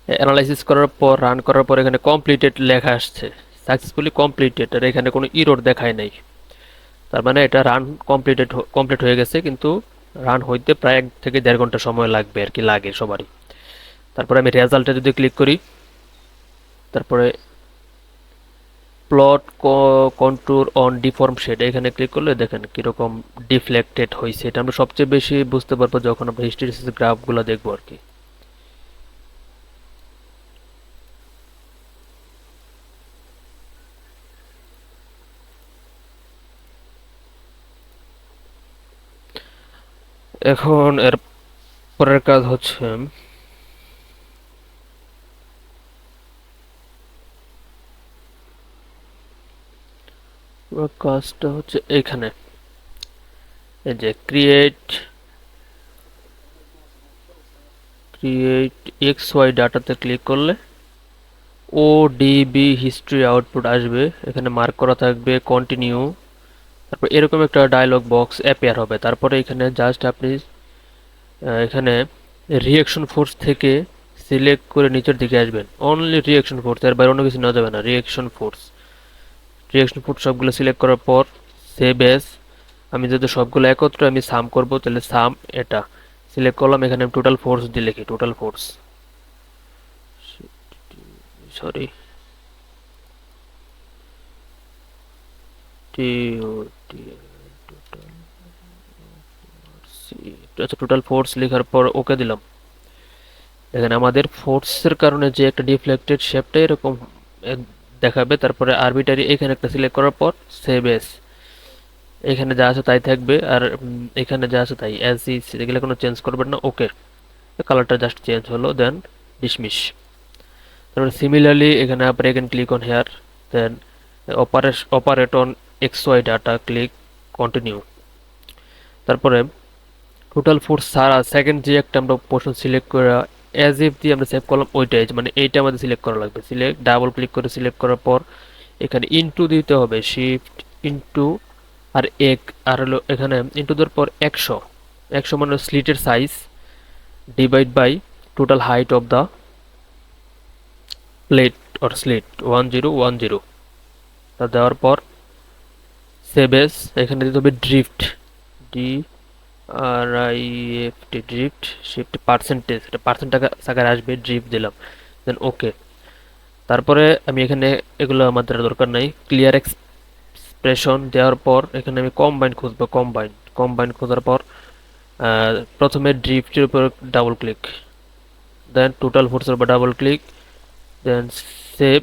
Analysis করার পর run করার পর এখানে কমপ্লিটেড লেখা আসছে, সাকসেসফুলি কমপ্লিটেড, আর এখানে কোনো ইরর দেখায় নাই। তার মানে এটা রান কমপ্লিট হয়ে গেছে, কিন্তু রান হইতে প্রায় 1 থেকে 1.5 ঘন্টা সময় লাগবে আর কি, লাগে সবারই। তারপরে আমি রেজাল্টে যদি ক্লিক করি, তারপরে plot contour on deform shade এখানে ক্লিক করলে দেখেন কিরকম ডিফ্লেক্টেড হয়েছে। এটা আমরা সবচেয়ে বেশি বুঝতে পারবো যখন আমরা হিস্টেরিসিস গ্রাফগুলো দেখবো আর কি। এখন এর পরের কাজ হচ্ছে, কাজটা হচ্ছে এখানে এই যে ক্রিয়েট এক্স ওয়াই ডাটাতে ক্লিক করলে ওডিবি হিস্ট্রি আউটপুট আসবে। এখানে মার্ক করা থাকবে কন্টিনিউ, তারপর এরকম একটা ডায়লগ বক্স অ্যাপিয়ার হবে। তারপরে এখানে জাস্ট আপনি এখানে রিঅ্যাকশন ফোর্স থেকে সিলেক্ট করে নিচের দিকে আসবেন, অনলি রিঅ্যাকশন ফোর্স, এর বাইরে অন্য কিছু নেওয়া যাবে না। রিঅ্যাকশন ফোর্স সবগুলো সিলেক্ট করার পর সেভ এস, আমি যদি সবগুলো একত্রে আমি সাম করব তাহলে সাম এটা সিলেক্ট করলাম। এখানে আমি টোটাল ফোর্স দিয়ে লিখি, টোটাল ফোর্স, সরি টি আচ্ছা, টোটাল ফোর্স লেখার পর ওকে দিলাম। দেখেন আমাদের ফোর্সের কারণে যে একটা ডিফ্লেক্টেড শেপটা এরকম দেখাবে। তারপরে আরবিটারি এখানে একটা সিলেক্ট করার পর সেভ এস, এখানে যা আছে তাই থাকবে, আর এখানে যা আছে তাই অ্যাজ ইজ, এগুলো কোনো চেঞ্জ করবেন না। ওকে, কালারটা জাস্ট চেঞ্জ হলো, দেন ডিসমিস। তারপরে সিমিলারলি এখানে আবার again click on here, then operate on X Y data, click continue. তারপরে টোটাল ফোর্স ছাড়া সেকেন্ড যে একটা আমরা পোর্শন সিলেক্ট করে অ্যাজ ইফ দিয়ে আমরা সেভ করলাম, ওইটাই মানে এইটা আমাদের সিলেক্ট করা লাগবে। সিলেক্ট ডাবল ক্লিক করে সিলেক্ট করার পর এখানে ইনটু দিতে হবে, শিফট ইনটু, আর এক, আর হলো এখানে ইনটু দেওয়ার পর 100 মানে স্লিটের size divide by total height of the plate or slit 1010, তা দেওয়ার পর সেভ এস, এখানে দিতে হবে drift, D R I F T, drift, shift percentage, এটা পার্সেন্ট টাকা আকারে আসবে, ড্রিফট দিলাম, দেন ওকে। তারপরে আমি এখানে এগুলো আমাদের দরকার নাই। ক্লিয়ার এক্সপ্রেশন দেওয়ার পর এখানে আমি কম্বাইন খুঁজবো, কম্বাইন খোঁজার পর প্রথমে ড্রিফটের উপর ডাবল ক্লিক, দেন টোটাল ফোর্সের উপর ডাবল ক্লিক, দেন সেভ।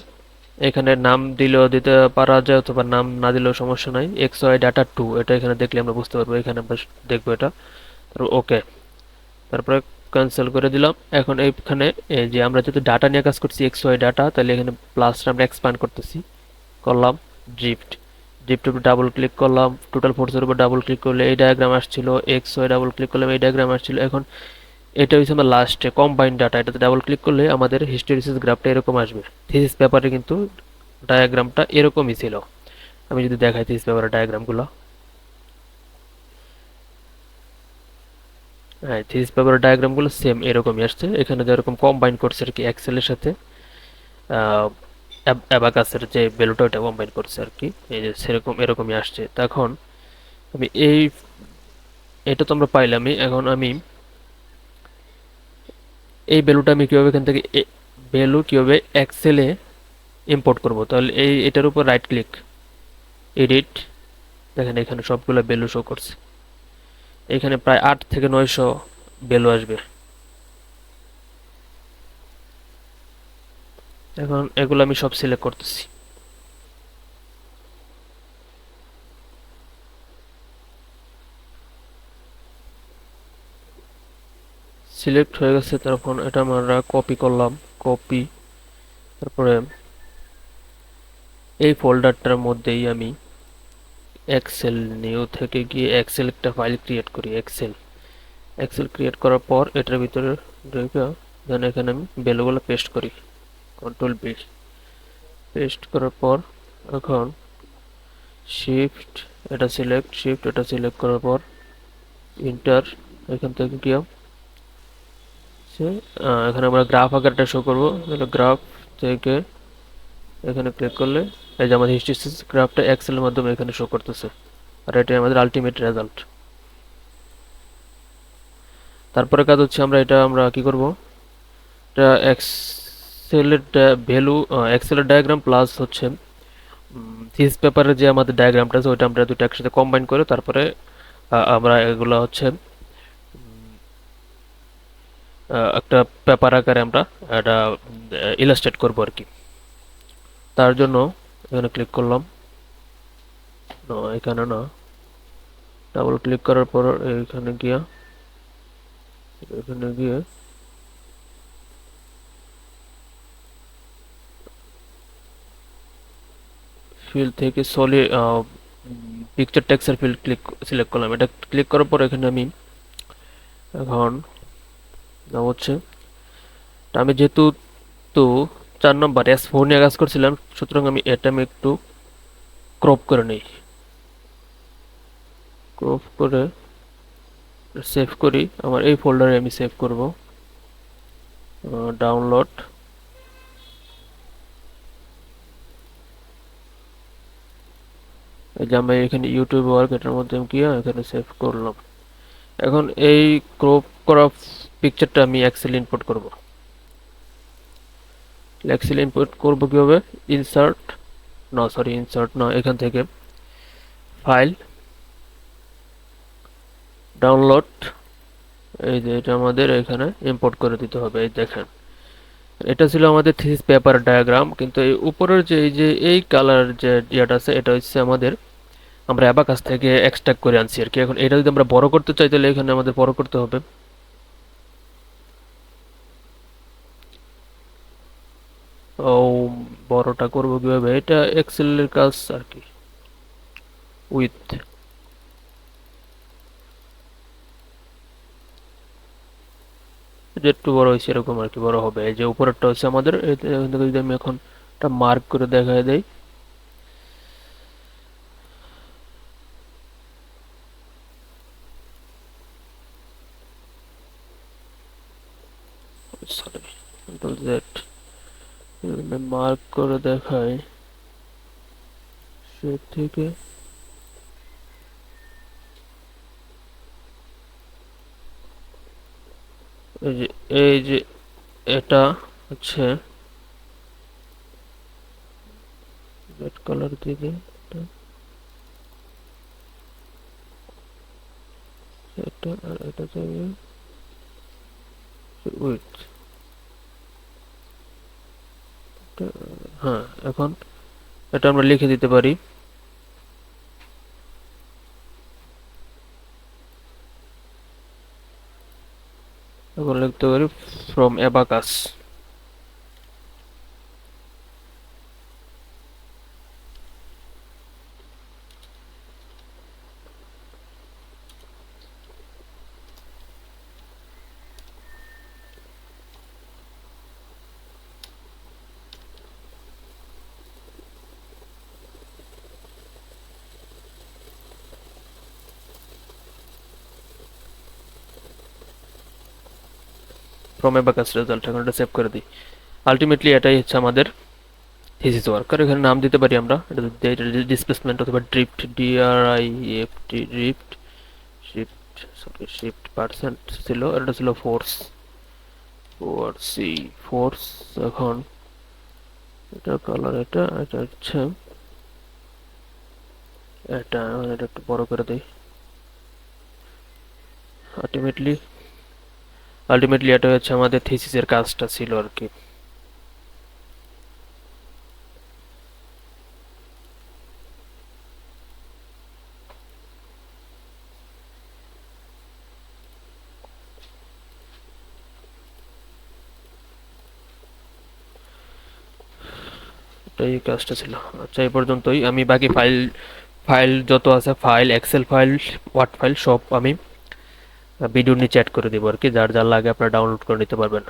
এখানে নাম দিলেও দিতে পারা যায়, অথবা নাম না দিলেও সমস্যা নাই। এক্স ওয়াই ডাটা 2 এটা এখানে দেখলে আমরা বুঝতে পারবো, এখানে আমরা দেখবো এটা। তারপর ওকে, তারপরে ক্যান্সেল করে দিলাম। এখন এইখানে এই যে আমরা যদি ডাটা নিয়ে কাজ করছি এক্স ওয়াই ডাটা, তাহলে এখানে প্লাসটা আমরা এক্সপ্যান্ড করতেছি, করলাম ড্রিফটের উপর ডাবল ক্লিক করলাম, টোটাল ফোর্সের উপর ডাবল ক্লিক করলে এই ডায়াগ্রাম আসছিল, এক্স ওয়াই ডাবল ক্লিক করলাম এই ডায়াগ্রাম আসছিল। এখন এটা হচ্ছে আমার লাস্টে কম্বাইন্ড ডাটা, এটাতে ডাবল ক্লিক করলে আমাদের হিস্টেরিসিস গ্রাফটা এরকম আসবে। থিসিস পেপারে কিন্তু ডায়াগ্রামটা এরকমই ছিল। আমি যদি দেখাই থিসিস পেপারের ডায়াগ্রামগুলো, হ্যাঁ থিসিস পেপারের ডায়াগ্রামগুলো সেম এরকমই আসছে। এখানে যেরকম কম্বাইন করছে আর কি এক্সেলের সাথে অ্যাবাকাসের যে ভ্যালুটা ওটা কম্বাইন করছে আর কি, এই যে সেরকম এরকমই আসছে। তখন আমি এটা তো আমরা পাইলামই। এখন আমি এই ভ্যালুটা আমি কীভাবে এখান থেকে ভ্যালু কীভাবে এক্সেলে ইম্পোর্ট করব, তাহলে এটার উপর রাইট ক্লিক, এডিট, দেখেন এখানে সবগুলো ভ্যালু শো করছে। এখানে প্রায় 8 থেকে 900 ভ্যালু আসবে। এখন এগুলো আমি সব সিলেক্ট করতেছি। সিলেক্ট হয়ে গেছে, তখন এটা আমরা কপি করলাম, কপি, তারপরে এই ফোল্ডারটার মধ্যেই আমি এক্সেল নিউ থেকে গিয়ে এক্সেল একটা ফাইল ক্রিয়েট করি। এক্সেল ক্রিয়েট করার পর এটার ভিতরে ঢুকে দেন এখানে আমি ভ্যালুগুলো পেস্ট করি, কন্ট্রোল পি, পেস্ট করার পর এখন শিফট এটা সিলেক্ট করার পর ইন্টার, এখান থেকে গিয়ে সে এখানে আমরা গ্রাফ আকারটা শো করবো, তাহলে গ্রাফ থেকে এখানে ক্লিক করলে এই যে আমাদের হিস্ট্রিসিস গ্রাফটা এক্সেলের মাধ্যমে এখানে শো করতেছে, আর এটাই আমাদের আলটিমেট রেজাল্ট। তারপরে কাজ হচ্ছে আমরা কি করব, এটা এক্সেলের ভ্যালু, এক্সেলের ডায়াগ্রাম প্লাস হচ্ছে থিস পেপারের যে আমাদের ডায়াগ্রামটা আছে ওইটা আমরা দুটো একসাথে কম্বাইন করে তারপরে আমরা এগুলো হচ্ছে একটা পেপার আকারে আমরা এটা ইলাস্ট্রেট করব আর কি। তার জন্য এখানে ক্লিক করলাম, এখানে না, ডাবল ক্লিক করার পর এখানে গিয়ে ফিল থেকে solid picture texture fill select করলাম। এটা ক্লিক করার পর এখানে আমি এখন হচ্ছে আমি যেহেতু তো 4 নম্বর S4 নিয়ে কাজ করছিলাম, সুতরাং আমি একটু ক্রপ করে নিই। ক্রপ করে সেভ করি, আমার এই ফোল্ডারে আমি সেভ করব। ডাউনলোড, এই যে আমি এখানে ইউটিউব ওয়ার্ক এটার মধ্যে গিয়ে এখানে সেভ করলাম। এখন এই ক্রপ করা পিকচারটা আমি এক্সেল ইম্পোর্ট করব। এক্সেল ইম্পোর্ট করব কিভাবে, ইনসার্ট না, এখান থেকে ফাইল, ডাউনলোড, এই যে এটা আমাদের এখানে ইম্পোর্ট করে দিতে হবে। এই দেখেন, এটা ছিল আমাদের থিসিস পেপার ডায়াগ্রাম, কিন্তু এই উপরের যে এই কালার যে ইয়েটা আছে এটা হচ্ছে আমরা অ্যাবাকাস থেকে এক্সট্রাক্ট করে আনছি আর কি। এখন এটা যদি আমরা বড় করতে চাই তাহলে এখানে আমাদের বড় করতে হবে। ও, বড়টা করবো কিভাবে, এটা এক্সেলের কাজ আর কি। উইথ, যে একটু বড় হয়েছে এরকম আর কি, বড় হবে। এই যে উপরেরটা হচ্ছে আমাদের, এখান থেকে যদি আমি এখন এটা মার্ক করে দেখায় দেই, সরি, কন্ট্রোল জেড, মার্ক করে দেখায় সে থেকে এই যে এই যে এটা হচ্ছে রেড কালার দিকে, এটা আর এটা যাবে উইথ। হ্যাঁ, এখন এটা আমরা লিখে দিতে পারি, এখন লিখতে পারি from abacus. From abacus result, এখন এটা সেভ করে দিই। আলটিমেটলি এটাই হচ্ছে আমাদের থিসিস ওয়ার্ক। আর এখানে নাম দিতে পারি আমরা, এটা ডিসপ্লেসমেন্ট অথবা drift, DRIFT, drift, shift percent ছিল, এটা ছিল ফোর্স। এখন এটা কালার, এটা এটা হচ্ছে এটা একটু বড় করে দেই। আলটিমেটলি এটা হচ্ছে আমাদের থিসিসের কাজটা ছিল আর কি। এই কাজটা ছিল। আচ্ছা, এই পর্যন্তই। আমি বাকি ফাইল যত আছে, file, Excel file, Word file, সব আমি ভিডিওর নিচে অ্যাড করে দেবো আর কি। যার লাগে আপনারা ডাউনলোড করে নিতে পারবেন।